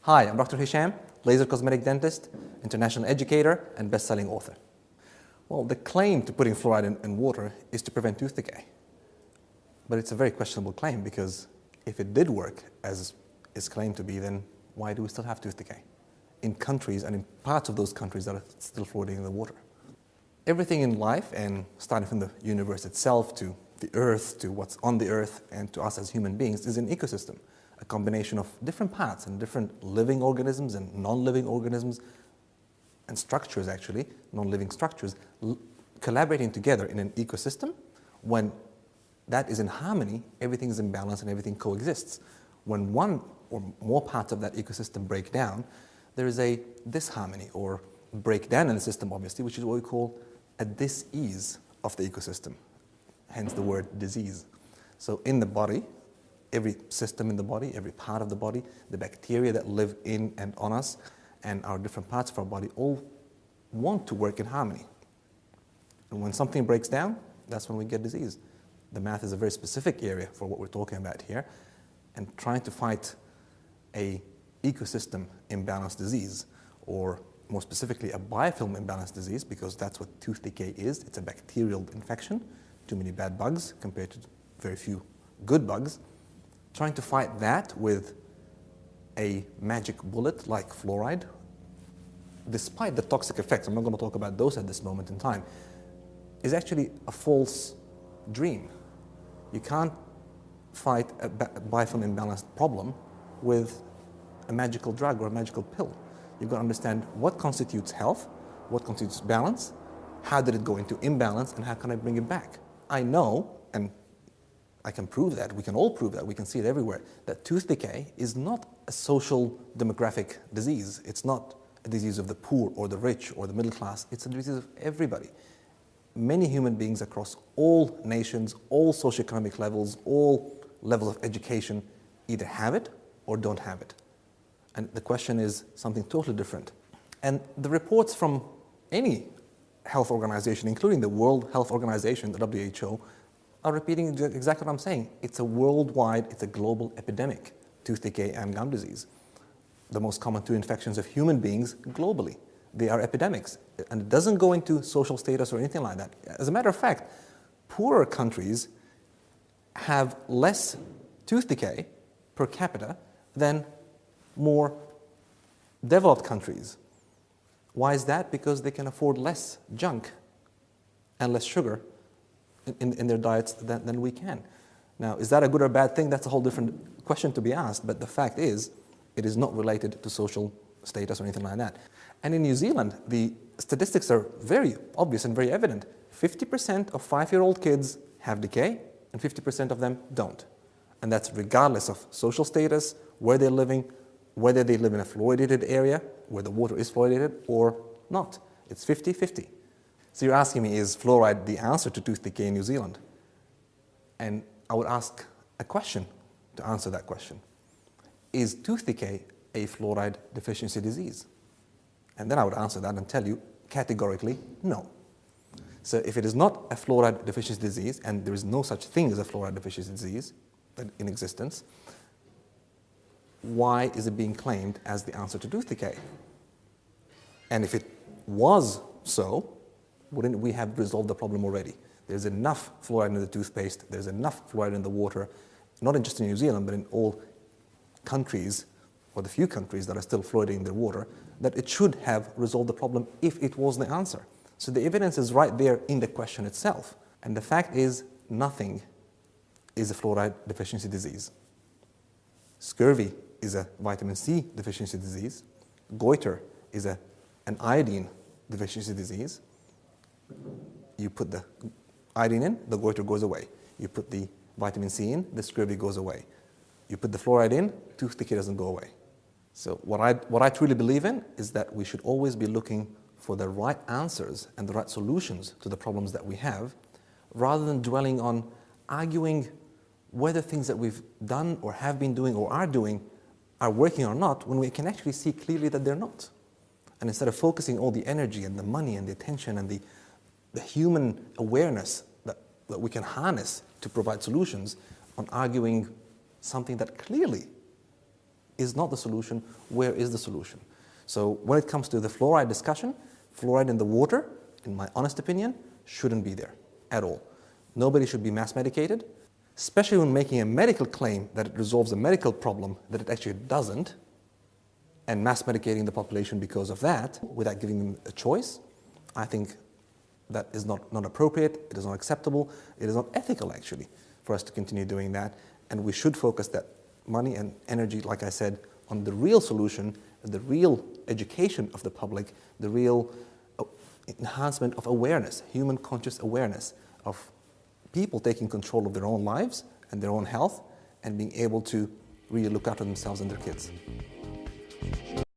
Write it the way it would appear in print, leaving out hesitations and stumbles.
Hi, I'm Dr. Hisham, laser cosmetic dentist, international educator, and best-selling author. Well, the claim to putting fluoride in water is to prevent tooth decay. But it's a very questionable claim because if it did work as is claimed to be, then why do we still have tooth decay in countries and in parts of those countries that are still fluoridating the water? Everything in life, and starting from the universe itself to the earth, to what's on the earth, and to us as human beings, is an ecosystem. A combination of different parts and different living organisms and non-living organisms and structures, actually, non-living structures, collaborating together in an ecosystem. When that is in harmony, everything is in balance and everything coexists. When one or more parts of that ecosystem break down, there is a disharmony or breakdown in the system, obviously, which is what we call a dis-ease of the ecosystem, hence the word disease. So in the body, every system in the body, every part of the body, the bacteria that live in and on us, and our different parts of our body all want to work in harmony. And when something breaks down, that's when we get disease. The math is a very specific area for what we're talking about here, and trying to fight a ecosystem imbalance disease, or more specifically a biofilm imbalance disease, because that's what tooth decay is. It's a bacterial infection, too many bad bugs compared to very few good bugs. Trying to fight that with a magic bullet like fluoride, despite the toxic effects, I'm not going to talk about those at this moment in time, is actually a false dream. You can't fight a biofilm imbalance problem with a magical drug or a magical pill. You've got to understand what constitutes health, what constitutes balance, how did it go into imbalance, and how can I bring it back? I know, and I can prove that, we can all prove that, we can see it everywhere, that tooth decay is not a social demographic disease. It's not a disease of the poor or the rich or the middle class. It's a disease of everybody. Many human beings across all nations, all socioeconomic levels, all levels of education either have it or don't have it. And the question is something totally different. And the reports from any health organization, including the World Health Organization, the WHO, are repeating exactly what I'm saying. It's a worldwide, it's a global epidemic, tooth decay and gum disease. The most common two infections of human beings globally. They are epidemics, and it doesn't go into social status or anything like that. As a matter of fact, poorer countries have less tooth decay per capita than more developed countries. Why is that? Because they can afford less junk and less sugar in their diets than we can. Now, is that a good or bad thing? That's a whole different question to be asked, but the fact is, it is not related to social status or anything like that. And in New Zealand, the statistics are very obvious and very evident. 50% of 5-year-old kids have decay, and 50% of them don't. And that's regardless of social status, where they're living, whether they live in a fluoridated area, where the water is fluoridated, or not. It's 50-50. So you're asking me, is fluoride the answer to tooth decay in New Zealand? And I would ask a question to answer that question. Is tooth decay a fluoride deficiency disease? And then I would answer that and tell you categorically, no. So if it is not a fluoride deficiency disease, and there is no such thing as a fluoride deficiency disease in existence, why is it being claimed as the answer to tooth decay? And if it was so, wouldn't we have resolved the problem already? There's enough fluoride in the toothpaste, there's enough fluoride in the water, not just in New Zealand, but in all countries, or the few countries that are still fluoridating their water, that it should have resolved the problem if it was the answer. So the evidence is right there in the question itself. And the fact is, nothing is a fluoride deficiency disease. Scurvy is a vitamin C deficiency disease. Goiter is an iodine deficiency disease. You put the iodine in, the goiter goes away. You put the vitamin C in, the scurvy goes away. You put the fluoride in, tooth decay doesn't go away. So what I truly believe in is that we should always be looking for the right answers and the right solutions to the problems that we have, rather than dwelling on arguing whether things that we've done or have been doing or are doing are working or not, when we can actually see clearly that they're not. And instead of focusing all the energy and the money and the attention and the human awareness that we can harness to provide solutions on arguing something that clearly is not the solution, where is the solution? So when it comes to the fluoride discussion, fluoride in the water, in my honest opinion, shouldn't be there at all. Nobody should be mass medicated, especially when making a medical claim that it resolves a medical problem that it actually doesn't, and mass medicating the population because of that, without giving them a choice. I think that is not appropriate, it is not acceptable, it is not ethical actually for us to continue doing that, and we should focus that money and energy, like I said, on the real solution, the real education of the public, the real enhancement of awareness, human conscious awareness of people taking control of their own lives and their own health and being able to really look after themselves and their kids.